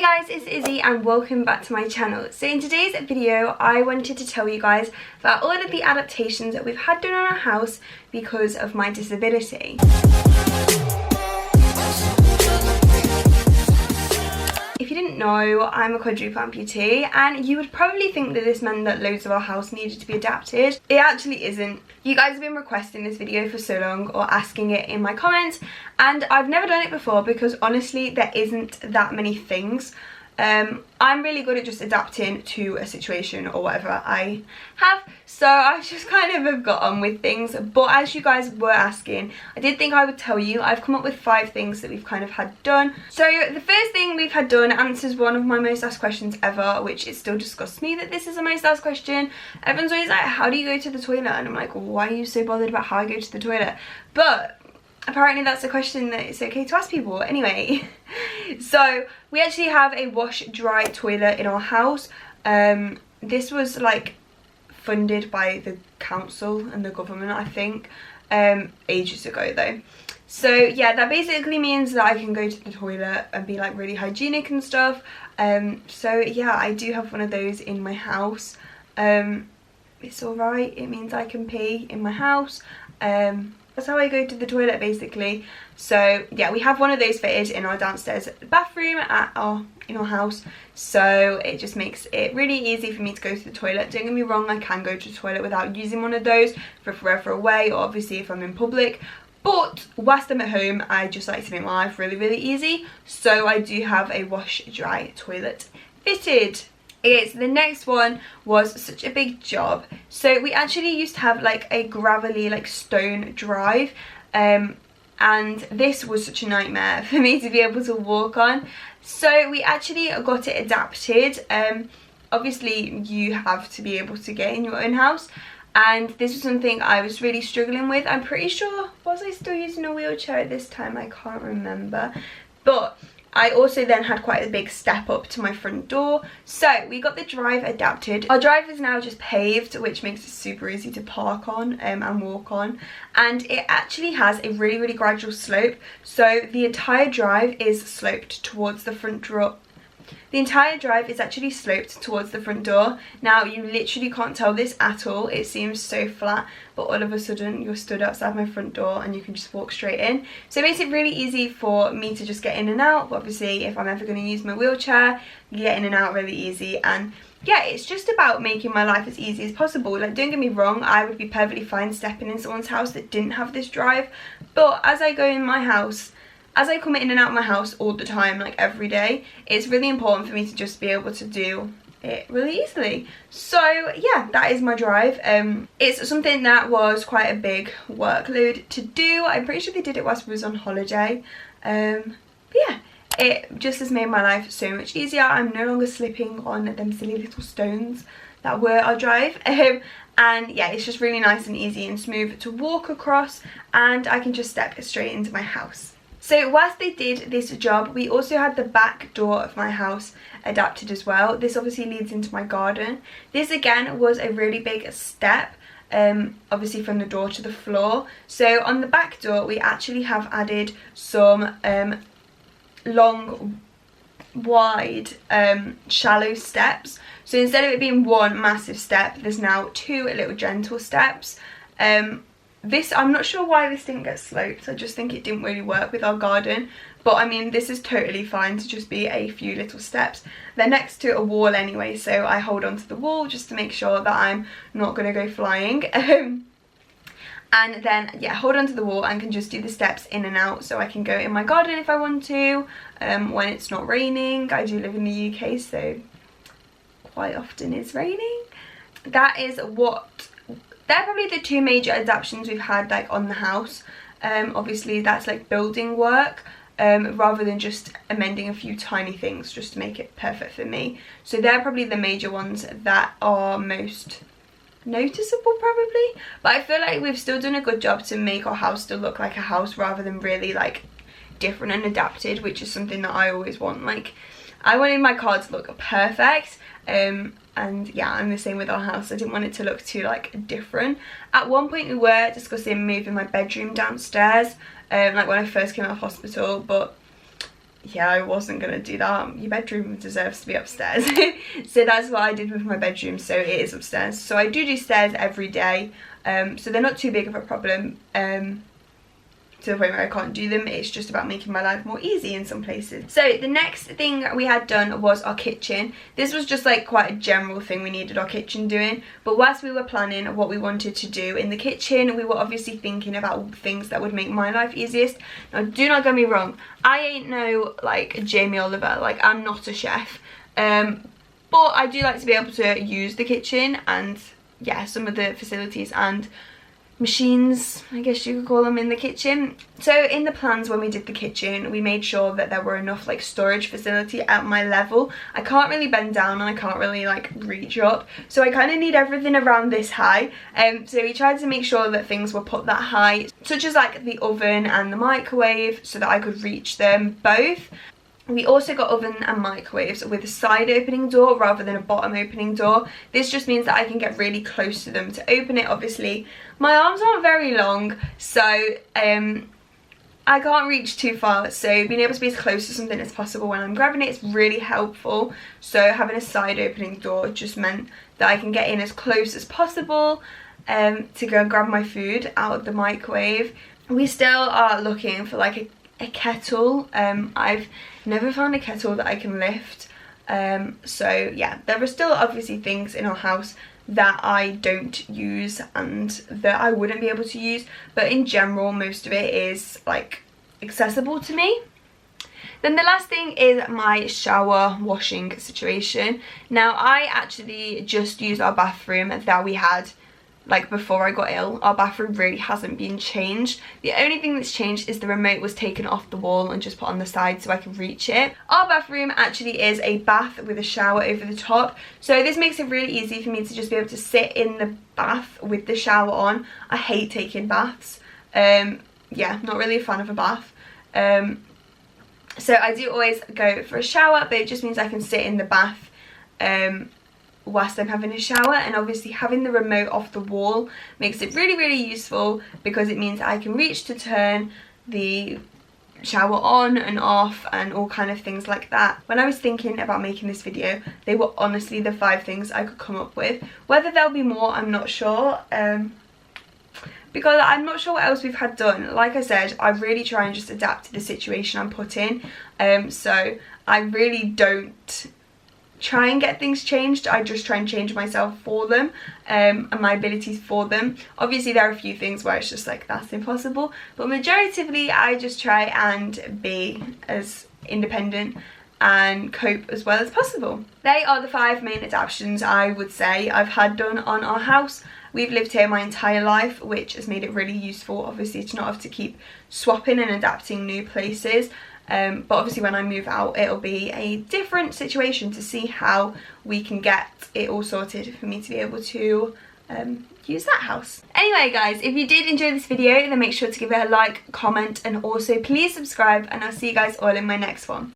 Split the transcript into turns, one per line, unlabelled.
Guys, it's Izzy and welcome back to my channel. So in today's video I wanted to tell you guys about all of the adaptations that we've had done on our house because of my disability. If you didn't know, I'm a quadruple amputee and you would probably think that this meant that loads of our house needed to be adapted. It actually isn't. You guys have been requesting this video for so long or asking it in my comments, and I've never done it before because honestly there isn't that many things. I'm really good at just adapting to a situation or whatever I have, so I just kind of have got on with things. But as you guys were asking, I did think I would tell you. I've come up with 5 things that we've kind of had done. So the first thing we've had done answers one of my most asked questions ever, which it still disgusts me that this is the most asked question. Everyone's always like, how do you go to the toilet? And I'm like, why are you so bothered about how I go to the toilet? But apparently that's a question that it's okay to ask people. Anyway, so we actually have a wash dry toilet in our house. This was like funded by the council and the government, I think, ages ago though. So yeah, that basically means that I can go to the toilet and be like really hygienic and stuff. So yeah, I do have one of those in my house. It's alright, it means I can pee in my house. That's how I go to the toilet basically. So yeah, we have one of those fitted in our downstairs bathroom in our house, so it just makes it really easy for me to go to the toilet. Don't get me wrong, I can go to the toilet without using one of those for forever away, or obviously if I'm in public, but whilst I'm at home I just like to make my life really easy, so I do have a wash dry toilet fitted. The next one was such a big job. So we actually used to have like a gravelly like stone drive, and this was such a nightmare for me to be able to walk on. So we actually got it adapted. Obviously you have to be able to get in your own house, and this was something I was really struggling with. I'm pretty sure, was I still using a wheelchair at this time? I can't remember. But I also then had quite a big step up to my front door, so we got the drive adapted. Our drive is now just paved, which makes it super easy to park on and walk on, and it actually has a really gradual slope, so the entire drive is sloped towards the front door. The entire drive is actually sloped towards the front door. Now you literally can't tell this at all, it seems so flat, but all of a sudden you're stood outside my front door and you can just walk straight in. So it makes it really easy for me to just get in and out. But obviously if I'm ever going to use my wheelchair, you get in and out really easy. And yeah, it's just about making my life as easy as possible. Like, don't get me wrong, I would be perfectly fine stepping in someone's house that didn't have this drive, but as I go in my house, as I come in and out of my house all the time, like every day, it's really important for me to just be able to do it really easily. So yeah, that is my drive. It's something that was quite a big workload to do. I'm pretty sure they did it whilst we was on holiday. But yeah, it just has made my life so much easier. I'm no longer slipping on them silly little stones that were our drive. And yeah, it's just really nice and easy and smooth to walk across, and I can just step straight into my house. So whilst they did this job, we also had the back door of my house adapted as well. This obviously leads into my garden. This again was a really big step, obviously from the door to the floor. So on the back door we actually have added some long, wide, shallow steps. So instead of it being one massive step, there's now 2 little gentle steps. This, I'm not sure why this didn't get sloped. I just think it didn't really work with our garden. But I mean, this is totally fine to just be a few little steps. They're next to a wall anyway, so I hold onto the wall just to make sure that I'm not going to go flying. And then, yeah, hold onto the wall and can just do the steps in and out, so I can go in my garden if I want to, when it's not raining. I do live in the UK, so quite often it's raining. They're probably the 2 major adaptations we've had like on the house. Obviously that's like building work, rather than just amending a few tiny things just to make it perfect for me. So they're probably the major ones that are most noticeable probably. But I feel like we've still done a good job to make our house still look like a house rather than really like different and adapted, which is something that I always want. Like, I wanted my car to look perfect, and yeah, I'm the same with our house. I didn't want it to look too like different. At one point we were discussing moving my bedroom downstairs, like when I first came out of hospital, but yeah, I wasn't gonna do that. Your bedroom deserves to be upstairs. So that's what I did with my bedroom, so it is upstairs. So I do stairs every day, so they're not too big of a problem, to the point where I can't do them. It's just about making my life more easy in some places. So the next thing we had done was our kitchen. This was just like quite a general thing we needed our kitchen doing, but whilst we were planning what we wanted to do in the kitchen, we were obviously thinking about things that would make my life easiest. Now do not get me wrong, I ain't no like Jamie Oliver, like I'm not a chef, but I do like to be able to use the kitchen and yeah, some of the facilities and machines, I guess you could call them, in the kitchen. So in the plans when we did the kitchen, we made sure that there were enough like storage facility at my level. I can't really bend down and I can't really like reach up, so I kind of need everything around this high. So we tried to make sure that things were put that high, such as like the oven and the microwave, so that I could reach them both. We also got oven and microwaves with a side opening door rather than a bottom opening door. This just means that I can get really close to them to open it. Obviously my arms aren't very long, so I can't reach too far, so being able to be as close to something as possible when I'm grabbing it is really helpful. So having a side opening door just meant that I can get in as close as possible to go and grab my food out of the microwave. We still are looking for like a kettle. I've never found a kettle that I can lift, so yeah, there are still obviously things in our house that I don't use and that I wouldn't be able to use, but in general most of it is like accessible to me. Then the last thing is my shower washing situation. Now I actually just used our bathroom that we had like before I got ill. Our bathroom really hasn't been changed. The only thing that's changed is the remote was taken off the wall and just put on the side so I can reach it. Our bathroom actually is a bath with a shower over the top, so this makes it really easy for me to just be able to sit in the bath with the shower on. I hate taking baths. Yeah, not really a fan of a bath. So I do always go for a shower, but it just means I can sit in the bath whilst I'm having a shower. And obviously having the remote off the wall makes it really useful, because it means I can reach to turn the shower on and off and all kind of things like that. When I was thinking about making this video, they were honestly the 5 things I could come up with. Whether there'll be more, I'm not sure, because I'm not sure what else we've had done. Like I said, I really try and just adapt to the situation I'm put in, so I really don't try and get things changed. I just try and change myself for them, and my abilities for them. Obviously there are a few things where it's just like that's impossible, but majoritively I just try and be as independent and cope as well as possible. They are the 5 main adaptations I would say I've had done on our house. We've lived here my entire life, which has made it really useful, obviously, to not have to keep swapping and adapting new places. But obviously when I move out, it'll be a different situation to see how we can get it all sorted for me to be able to use that house. Anyway guys, if you did enjoy this video, then make sure to give it a like, comment, and also please subscribe, and I'll see you guys all in my next one.